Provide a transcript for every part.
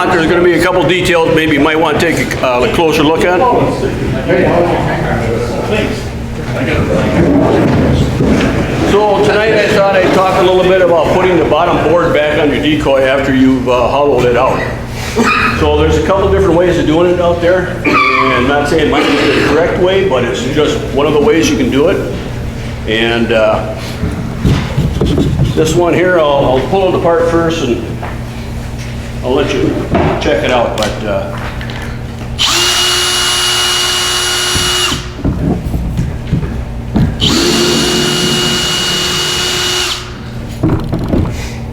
want, there's going to be a couple details maybe you might want to take a closer look at. So tonight I thought I'd talk a little bit about putting the bottom board back on your decoy after you've hollowed it out. So there's a couple different ways of doing it out there, and I'm not saying it might be the correct way, but it's just one of the ways you can do it. And this one here, I'll pull it apart first and I'll let you check it out. But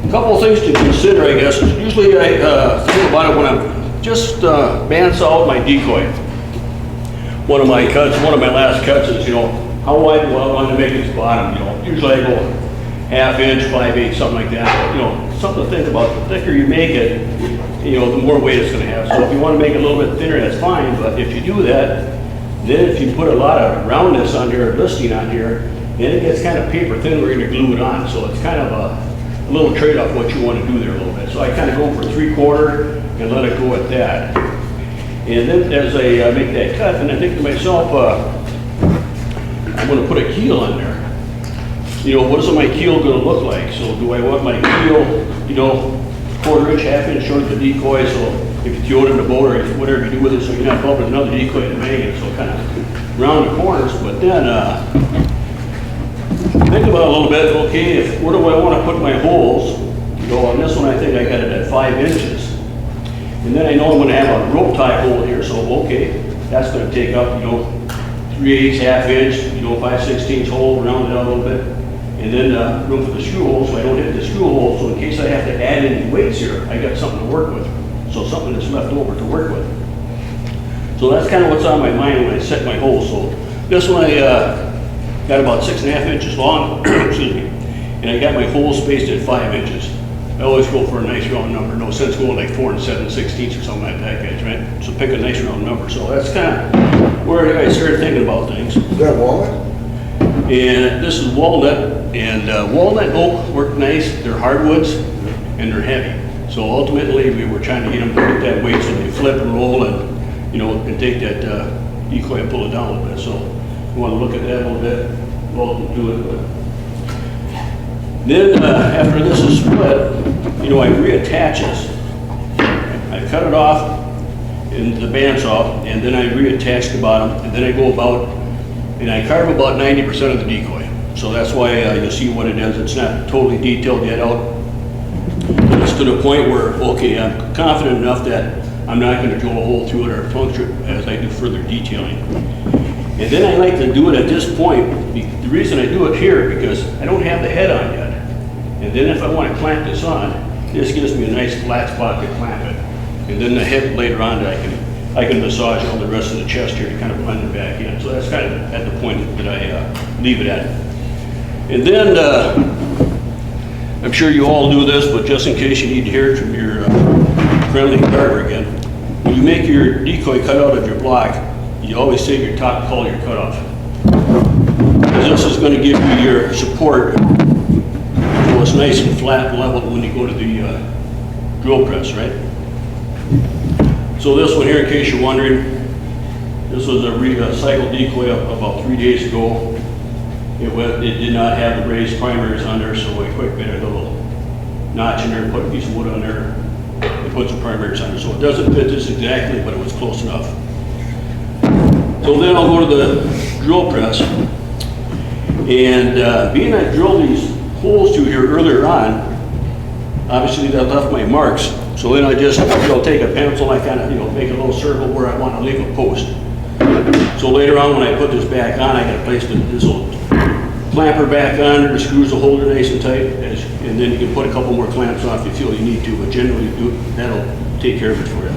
a couple of things to consider, I guess. Usually I think about it when I'm just bandsaw my decoy. One of my last cuts is, how wide do I want to make its bottom? Usually I go ½ inch, 5/8, something like that. Something to think about. The thicker you make it, the more weight it's going to have. So if you want to make it a little bit thinner, that's fine. But if you do that, then if you put a lot of roundness on here, listing on here, then it gets kind of paper thin. We're going to glue it on. So it's kind of a little trade-off what you want to do there a little bit. So I kind of go for 3/4 and let it go at that. And then as I make that cut, and I think to myself, I'm going to put a keel on there. What is my keel going to look like? So do I want my keel, 1/4 inch, ½ inch short of the decoy, so if you throw it in the boat or whatever you do with it, so you're not bumping another decoy in the maggot, so kind of round the corners. But then think about it a little bit. Okay, where do I want to put my holes? On this one, I think I got it at 5 inches, and then I know I'm going to have a rope tie hole here. So okay, that's going to take up 3/8, ½ inch, 5/16 hole, round it out a little bit. And then room for the screw hole, so I don't hit the screw hole. So in case I have to add any weights here, I got something to work with. So something that's left over to work with. So that's kind of what's on my mind when I set my hole. So this one I got about 6½ inches long, excuse me, and I got my hole spaced at 5 inches. I always go for a nice round number. No sense going like 4 7/16 or something like that, guys, right? So pick a nice round number. So that's kind of where I started thinking about things. Is that walnut? And this is walnut, and walnut and oak work nice. They're hardwoods and they're heavy. So ultimately we were trying to get them to get that weight so they flip and roll and, and take that decoy and pull it down a little bit. So you want to look at that a little bit, well, do it. But then after this is split, I reattach this. I cut it off in the bandsaw, and then I reattach the bottom, and then I go about, and I carve about 90% of the decoy. So that's why you see what it is. It's not totally detailed yet out. It's to the point where, okay, I'm confident enough that I'm not going to drill a hole through it or puncture it as I do further detailing. And then I like to do it at this point. The reason I do it here, because I don't have the head on yet. And then if I want to clamp this on, this gives me a nice flat spot to clamp it. And then the head later on, I can massage all the rest of the chest here to kind of blend it back in. So that's kind of at the point that I leave it at. And then, I'm sure you all do this, but just in case you need to hear it from your friendly carver again, when you make your decoy cut out of your block, you always save your top collier cutoff. Because this is going to give you your support so it's nice and flat and level when you go to the drill press, right? So this one here, in case you're wondering, this was a recycled decoy about 3 days ago. It did not have the raised primaries on there, so I quick made a little notch in there, put a piece of wood on there, and put some primaries on there. So it doesn't fit this exactly, but it was close enough. So then I'll go to the drill press, and being I drilled these holes through here earlier on, obviously that left my marks. So then I just take a pencil and I kind of make a little circle where I want to leave a post. So later on when I put this back on, I got to place this little clamper back on, the screws will hold it nice and tight, and then you can put a couple more clamps on if you feel you need to, but generally that'll take care of it for you.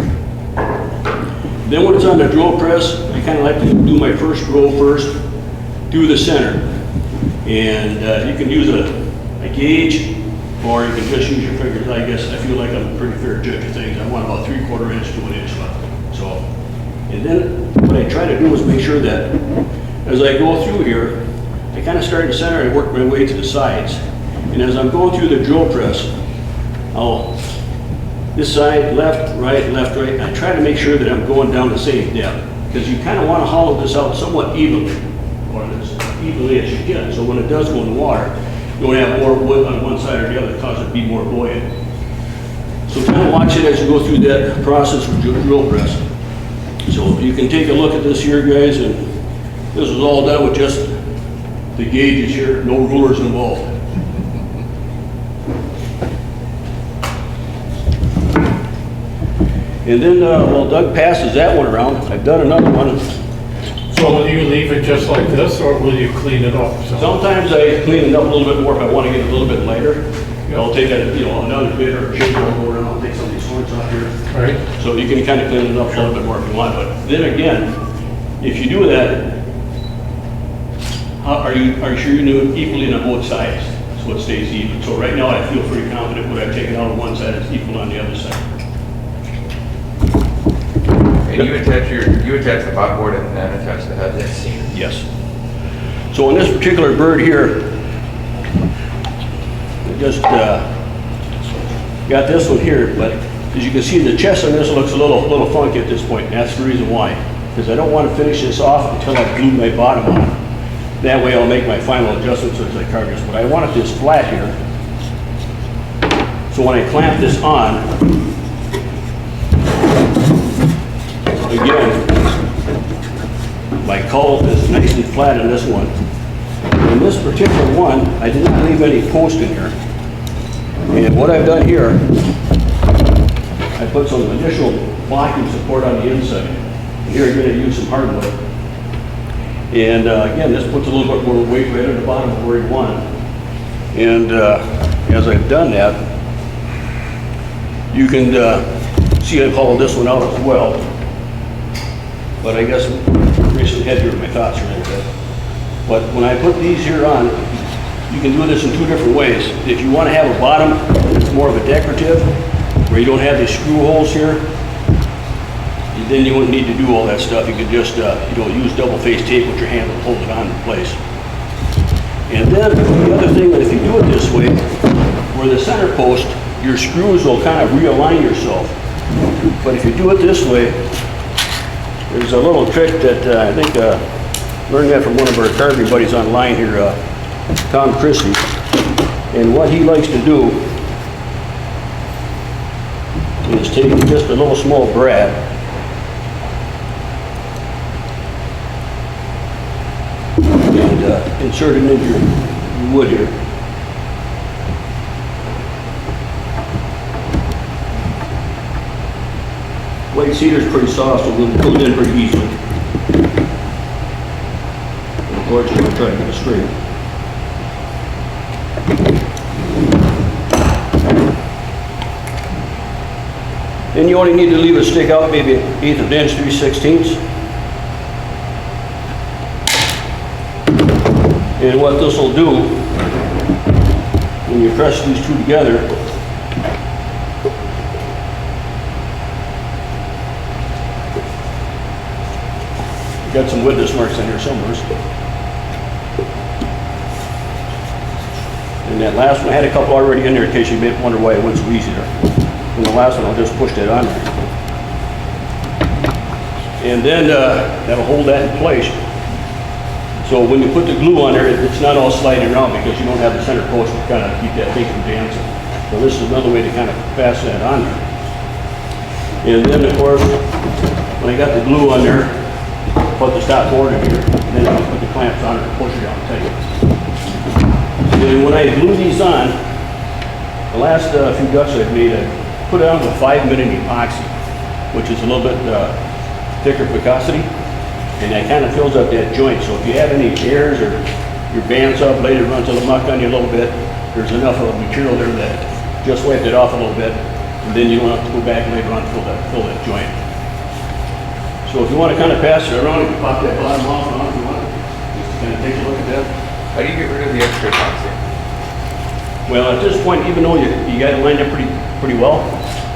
Then when it's on the drill press, I kind of like to do my first row first through the center. And you can use a gauge, or you can just use your fingers. I guess I feel like I'm a pretty fair judge of things. I want about 3/4 inch to 1 inch left. So, and then what I try to do is make sure that as I go through here, I kind of start in the center and work my way to the sides. And as I'm going through the drill press, I'll this side, left, right, I try to make sure that I'm going down the same depth, because you kind of want to hollow this out somewhat evenly, or as evenly as you can, so when it does go in the water, you want to have more wood on one side or the other, cause it to be more buoyant. So kind of watch it as you go through that process with your drill press. So you can take a look at this here, guys, and this was all done with just the gauges here, no rulers involved. And then, while Doug passes that one around, I've done another one. So will you leave it just like this, or will you clean it up? Sometimes I clean it up a little bit more if I want to get a little bit lighter. I'll take a, another bit or a chisel, I'll go around, I'll take some of these horns off here. All right. So you can kind of clean it up a little bit more if you want, but then again, if you do that, are you sure you do it equally on both sides, so it stays even? So right now I feel pretty confident what I've taken out on one side is equal on the other side. And you attach the bottom board and then attach the head. Yes. So on this particular bird here, I just got this one here, but as you can see, the chest on this looks a little funky at this point, and that's the reason why. Because I don't want to finish this off until I glue my bottom on. That way I'll make my final adjustments as I carve this. But I want it this flat here. So when I clamp this on, again, my cull is nice and flat in this one. In this particular one, I did not leave any post in here. And what I've done here, I put some additional blocking support on the inside. And here I'm going to use some hardwood. And again, this puts a little bit more weight right at the bottom of where you want it. And as I've done that, you can see I've hollowed this one out as well. But I guess I'm racing ahead here with my thoughts a little bit. But when I put these here on, you can do this in two different ways. If you want to have a bottom that's more of a decorative, where you don't have these screw holes here, then you wouldn't need to do all that stuff. You could just use double-faced tape with your hand and hold it on in place. And then the other thing, that if you do it this way, where the center post, your screws will kind of realign yourself. But if you do it this way, there's a little trick that I think learned that from one of our carving buddies online here, Tom Christie. And what he likes to do is take just a little small brad and insert it into your wood here. White cedar is pretty soft, so we'll pull it in pretty easily. And of course, you're going to try to get it straight. Then you only need to leave it stick out maybe 1/8 of an inch, 3/16. And what this will do, when you press these two together, got some witness marks in here somewhere. And that last one, I had a couple already in there in case you may wonder why it went so easy there. And the last one, I'll just push that on there. And then that'll hold that in place. So when you put the glue on there, it's not all sliding around because you don't have the center post to kind of keep that thing from dancing. So this is another way to kind of fasten that on there. And then of course, when I got the glue on there, put the stop board in here, and then I'll put the clamps on it and push it down tight. And when I glue these on, the last few ducks I've made, I put it on with 5-minute epoxy, which is a little bit thicker viscosity, and that kind of fills up that joint. So if you have any tears or your band's up, later runs a little muck on you a little bit, there's enough of material there that just wiped it off a little bit, and then you don't have to go back later on and fill that joint. So if you want to kind of pass it around, you can pop that bottom off and on if you want. Just kind of take a look at that. How do you get rid of the extra epoxy? Well, at this point, even though you got it lined up pretty well,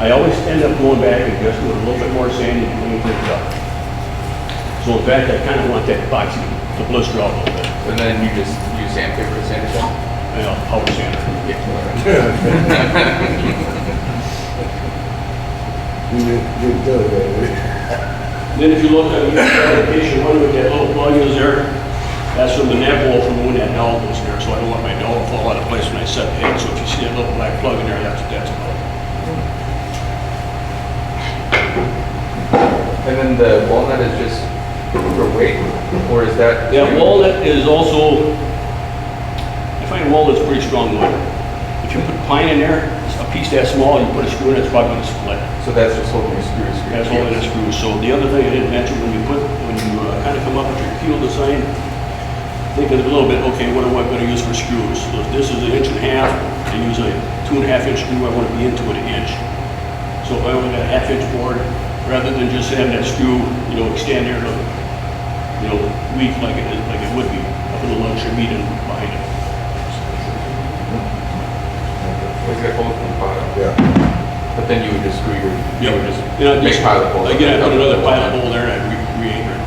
I always end up going back and just doing a little bit more sand and clean things up. So in fact, I kind of want that epoxy to blister out a little bit. And then you just use sandpaper to sand it down? Power sander. Then if you look at the application one with that little plug is there, that's from the neck wall from when that dowel goes there, so I don't want my dowel to fall out of place when I set the head. So if you see that little black plug in there, that's what that's about. And then the walnut is just for weight, or is that? Yeah, walnut is also, I find walnut's pretty strong wood. If you put pine in there, it's a piece that small, you put a screw in it, it's probably gonna split. So that's just holding your screws. That's holding the screws. So the other thing I didn't mention, when you kind of come up with your keel design, think a little bit, okay, what am I gonna use for screws? So if this is 1.5 inches, I use a 2.5 inch screw, I wanna be into it 1 inch. So if I only got a 1/2 inch board, rather than just having that screw, extend there, weak like it would be, I put a little extra meat in behind it. It's got holes in the bottom. Yeah. But then you would just screw your, you would just Yeah, make pilot holes. Again, I put another pilot hole there and I re-anchor it.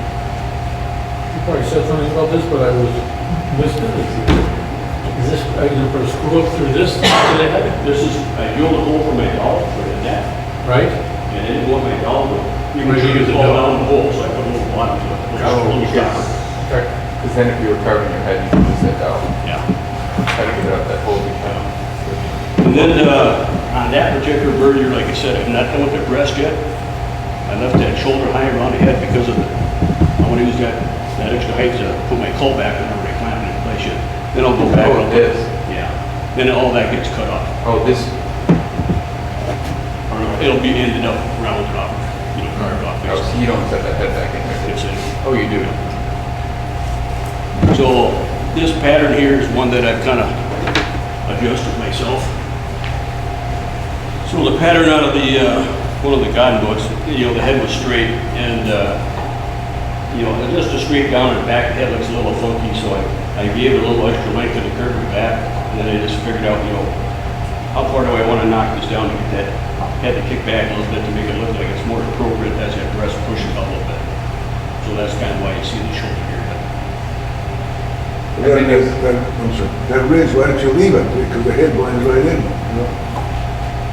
You probably said something about this, but I was missed it. Is this, are you gonna put a screw up through this to the head? This is, I drilled a hole for my dowel, put it in that, Right? and I didn't want my dowel to, Right, you use the fall dowel. down the hole, so I put a little bottom to it. Oh, Little yes. stopper. Okay. Because then if you were carving your head, you could use that dowel. Yeah. Try to get out that hole behind. And then, on that particular bird, like I said, I'm not done with the breast yet. I left that shoulder high around the head because of I want to use that extra height to put my cull back whenever I clamp it in place yet. Then I'll go back. Oh, and this. Yeah. Then all that gets cut off. Oh, this, Or it'll be ended up rounded off, carved off. oh, so you don't set that head back in there. It's in. Oh, you do. So this pattern here is one that I've kind of adjusted myself. So the pattern out of the one of the garden books, the head was straight, and just a straight down and back, the head looks a little funky, so I gave it a little extra length to the curve of the back, and then I just figured out, how far do I want to knock this down to get that head to kick back a little bit to make it look like it's more appropriate as that breast pushes out a little bit. So that's kind of why you see the shoulder here. That ridge, why don't you leave it? Because the head blinds right in.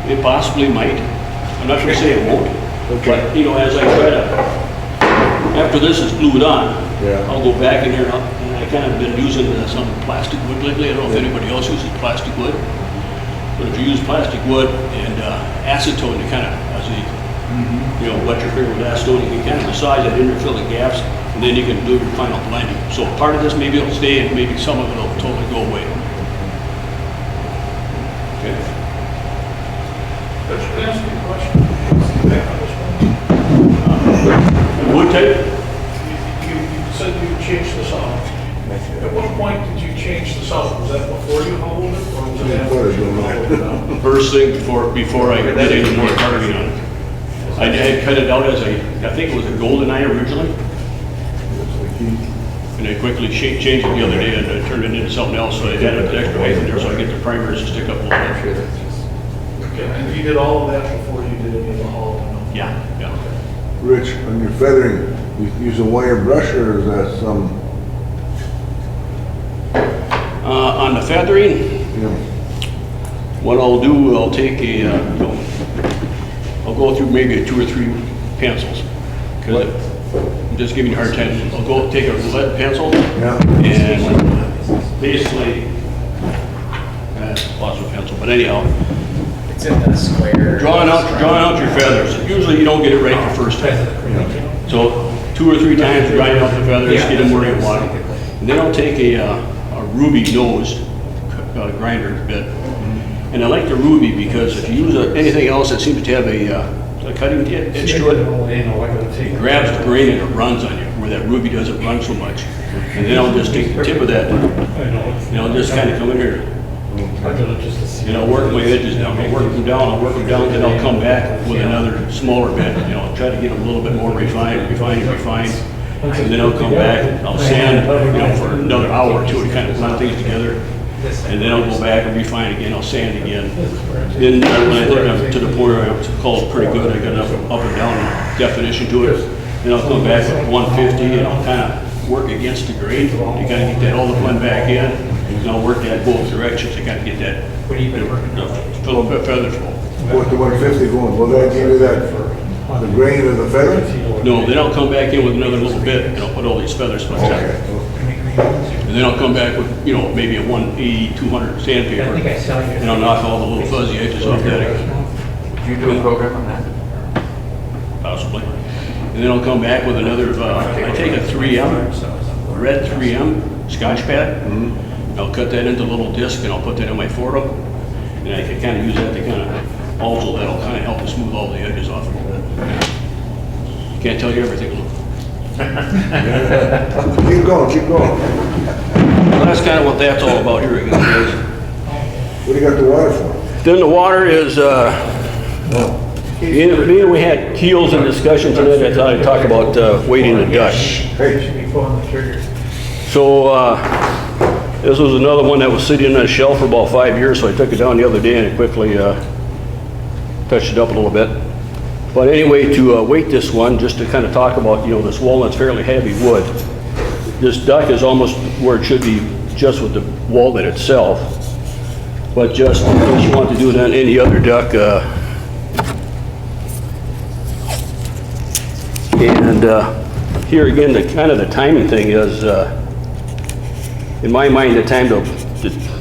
It possibly might. I'm not gonna say it won't. Okay. But, as I try to, after this is glued on, Yeah. I'll go back in here, and I kind of been using some plastic wood lately. I don't know if anybody else uses plastic wood. But if you use plastic wood and acetone to kind of, as wet your finger with acetone, you can kind of massage that in there, fill the gaps, and then you can do your final blending. So part of this maybe it'll stay, and maybe some of it will totally go away. Okay. Can I ask you a question? Back on this one. Wood type? You said you changed the saw. At what point did you change the saw? Was that before you hauled it, or was it after you hauled it down? First thing before I did any more carving on it. I had cut it out as I think it was a golden eye originally. And I quickly changed it the other day and I turned it into something else, so I added the extra height in there so I get the primers to stick up a little I'm sure bit. that's just, Okay, and you did all of that before you did any of the hauling? Yeah. Rich, on your feathering, you use a wire brush or is that some, On the feathering, what I'll do, I'll take I'll go through maybe 2 or 3 pencils. Because I'm just giving you a hard time. I'll go take a lead pencil yeah? and basically, lost my pencil, but anyhow, It's in the square. drawing out your feathers. Usually you don't get it right the first time. So 2 or 3 times, grind out the feathers, get them where you want them. And then I'll take a ruby nosed grinder bit. And I like the ruby because if you use anything else that seems to have a cutting edge to it, it grabs the grain and it runs on you, where that ruby doesn't run so much. And then I'll just take the tip of that, and I'll just kind of come in here, work my edges down. I'll work them down, then I'll come back with another smaller bit, try to get them a little bit more refined. And then I'll come back, I'll sand, for another hour or 2 to kind of blend things together. And then I'll go back and refine again, I'll sand again. Then when I think I'm to the point where it's called pretty good, I got enough up and down definition to it. Then I'll come back with 150 and I'll kind of work against the grain. You kind of get that all the blend back in. And I'll work that both directions. I got to get that, fill up that feather flow. What the 150 going, will that give you that The grain of the feather? No, then I'll come back in with another little bit, and I'll put all these feather splits on. Okay. And then I'll come back with, maybe a 180, 200 sandpaper, and I'll knock all the little fuzzy edges off that Did you do a program on that? possibly. And then I'll come back with another, I take a 3M, red 3M Scotch pad. I'll cut that into a little disc and I'll put that in my photo. And I can kind of use that to kind of, also that'll kind of help to smooth all the edges off a little bit. Can't tell you everything. Keep going, keep going. Well, that's kind of what that's all about here again, guys. What do you got the water for? Then the water is, being we had keels in discussion tonight, I thought I'd talk about weighting the duck. Should be pulling the trigger. So, this was another one that was sitting on a shelf for about 5 years, so I took it down the other day and it quickly touched it up a little bit. But anyway, to weight this one, just to kind of talk about, this walnut's fairly heavy wood. This duck is almost where it should be just with the walnut itself. But just in case you want to do it on any other duck, here again, the timing thing is, in my mind, the time to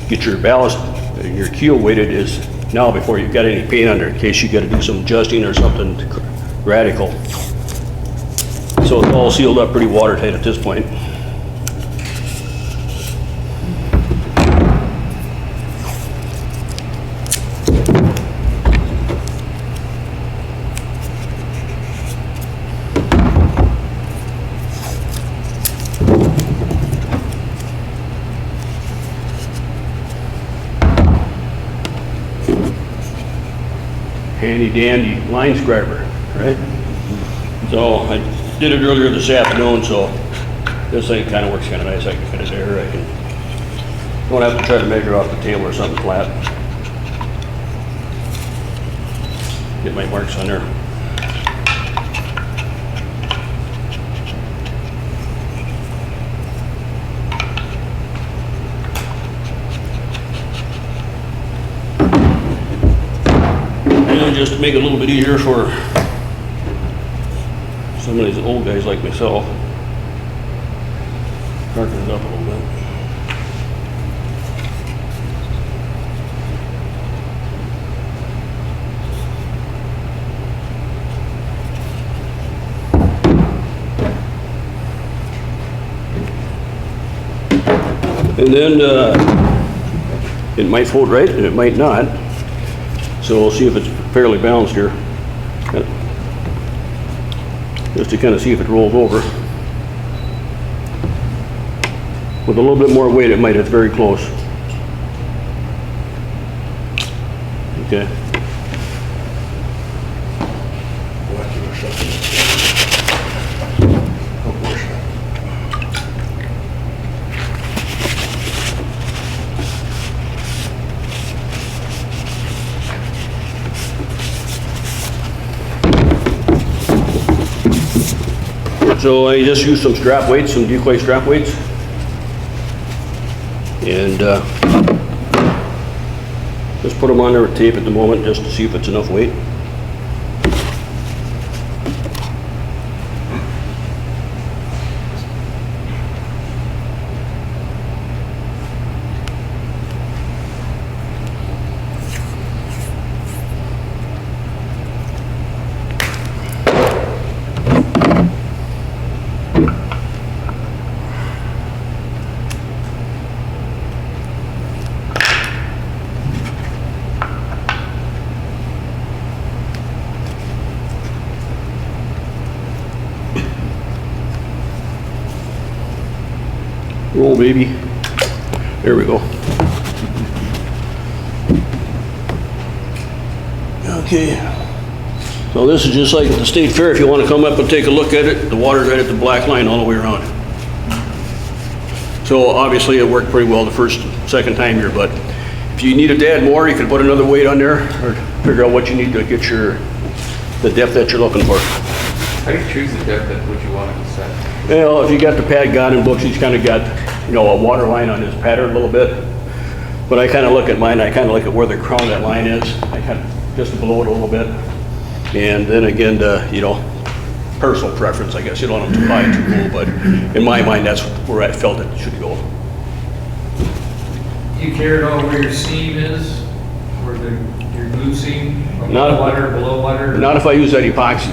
get your ballast, your keel weighted is now before you've got any paint under, in case you got to do some adjusting or something radical. So it's all sealed up pretty watertight at this point. Handy dandy line scraper, right? So I did it earlier this afternoon, so this thing kind of works kind of nice. I can fit it there. I don't have to try to measure off the table or something flat. Get my marks on there. Just to make it a little bit easier for some of these old guys like myself. Darken it up a little bit. And then it might fold right and it might not. So we'll see if it's fairly balanced here. Just to kind of see if it rolls over. With a little bit more weight, it might hit very close. Okay. So I just used some strap weights, some decoy strap weights. And just put them on there with tape at the moment just to see if it's enough weight. Roll, baby. There we go. Okay. So this is just like at the state fair. If you want to come up and take a look at it, the water's right at the black line all the way around. So obviously it worked pretty well the second time here, but if you needed to add more, you could put another weight on there or figure out what you need to get the depth that you're looking for. How do you choose the depth at which you want it to set? Well, if you got the Pat Godin books, he's kind of got, a water line on his pattern a little bit. But I kind of look at mine, I kind of look at where the crown of that line is. I kind of just below it a little bit. And then again, you know, personal preference, I guess. You don't have to buy too cool, but in my mind, that's where I felt it should go. Do you care at all where your seam is? Where your glue seam? Not- Above water, below water? Not if I use that epoxy.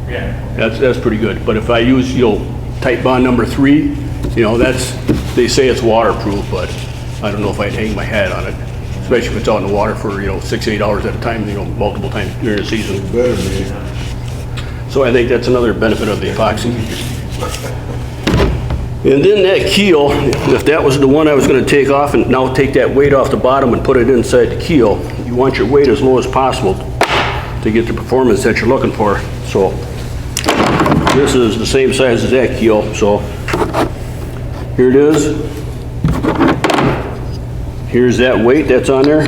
Yeah. That's pretty good. But if I use, you know, tight bond number 3, you know, they say it's waterproof, but I don't know if I'd hang my hat on it. Especially if it's out in the water for, you know, 6, 8 hours at a time, you know, multiple times during the season. Better be. So I think that's another benefit of the epoxy. And then that keel, if that was the one I was gonna take off and now take that weight off the bottom and put it inside the keel, you want your weight as low as possible to get the performance that you're looking for. So this is the same size as that keel, so here it is. Here's that weight that's on there,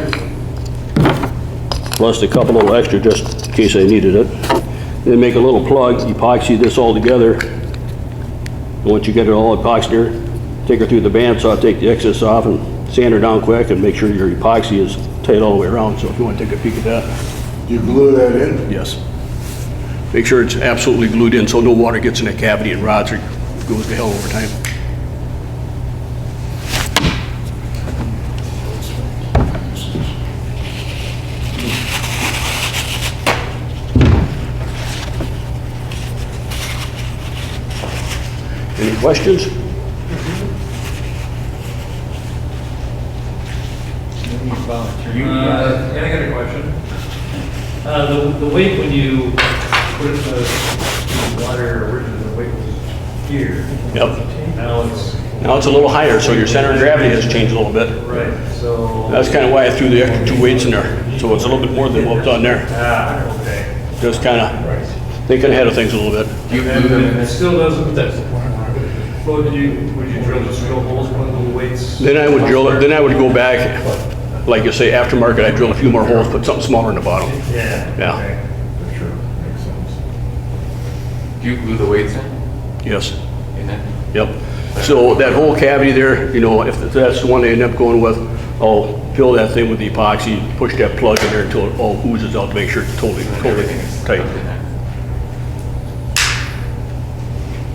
plus a couple little extra just in case I needed it. Then make a little plug, epoxy this all together. And once you get it all epoxied there, take her through the bandsaw, take the excess off and sand her down quick and make sure your epoxy is tight all the way around. So if you want to take a peek at that. You glue that in? Yes. Make sure it's absolutely glued in so no water gets in that cavity and rots or goes to hell over time. Any questions? Yeah, I got a question. The weight when you put it in the water, originally the weight was here. Yep. Now it's Now it's a little higher, so your center of gravity has changed a little bit. right, so. That's kind of why I threw the extra 2 weights in there. So it's a little bit more than what's on there. Okay. Just kind of thinking ahead of things a little bit. Do you glue them in It still doesn't, well, would you just drill holes, put little weights? Then I would drill it, then I would go back, like you say, aftermarket, I'd drill a few more holes, put something smaller in the bottom. Yeah. Yeah. Okay. Sure, makes sense. Do you glue the weights in? Yes. In it? Yep. So that whole cavity there, you know, if that's the one they end up going with, I'll fill that thing with the epoxy, push that plug in there until it all oozes out to make sure it's totally Everything is tight. stuck in there.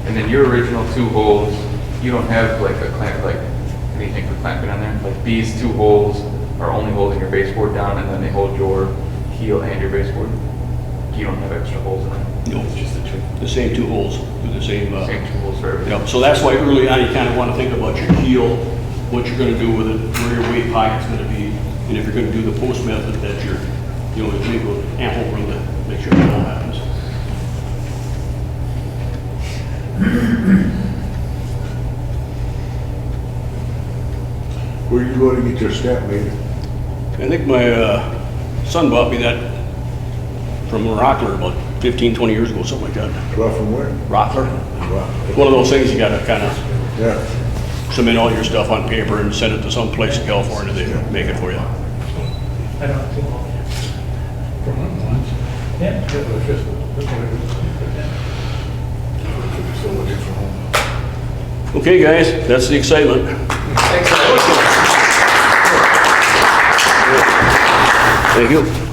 And then your original 2 holes, you don't have like a clamp, like anything for clamping on there? Like these 2 holes are only holding your baseboard down and then they hold your keel and your baseboard? You don't have extra holes in there? No, It's just the 2. the same 2 holes, do the same, Same 2 holes for everything? yep. So that's why early on, you kind of want to think about your keel, what you're going to do with it, where your weight pocket's going to be, and if you're going to do the post method, that you're, you know, leave ample room to make sure that all happens. Where you go to get your stamp made? I think my son bought me that from Rockler about 15, 20 years ago, something like that. Well, from where? Rockler. Wow. One of those things you gotta kind of Yeah. submit all your stuff on paper and send it to some place in California, they make it for you. I don't think. Yeah. Okay, guys, that's the excitement. Thank you.